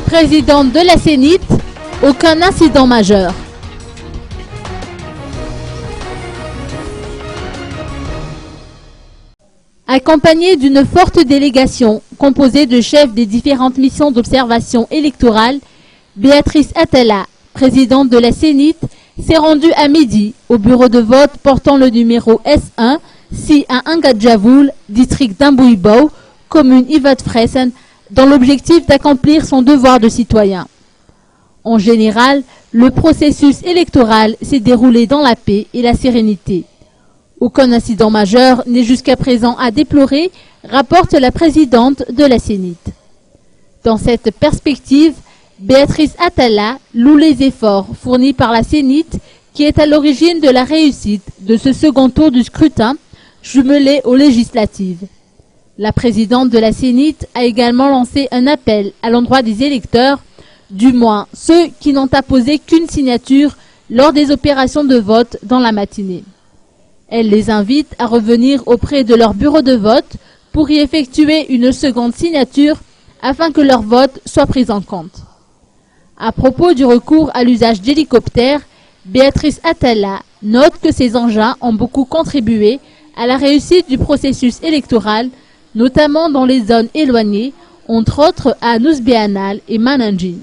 Présidente de la Sénit, aucun incident majeur. Accompagnée d'une forte délégation composée de chefs des différentes missions d'observation électorale, Béatrice Attala, présidente de la Sénit, s'est rendue à midi au bureau de vote portant le numéro S1, si à Angadjavoul, district d'Ambouibou, commune Ivat-Fressen, dans l'objectif d'accomplir son devoir de citoyen. En général, le processus électoral s'est déroulé dans la paix et la sérénité. Aucun incident majeur n'est jusqu'à présent à déplorer, rapporte la présidente de la Sénit. Dans cette perspective, Béatrice Attala loue les efforts fournis par la Sénit qui est à l'origine de la réussite de ce second tour du scrutin, jumelé aux législatives. La présidente de la Sénit a également lancé un appel à l'endroit des électeurs, du moins ceux qui n'ont apposé qu'une signature lors des opérations de vote dans la matinée. Elle les invite à revenir auprès de leur bureau de vote pour y effectuer une seconde signature afin que leur vote soit pris en compte. À propos du recours à l'usage d'hélicoptères, Béatrice Attala note que ces engins ont beaucoup contribué à la réussite du processus électoral, notamment dans les zones éloignées, entre autres à Nousbéanal et Mananjin.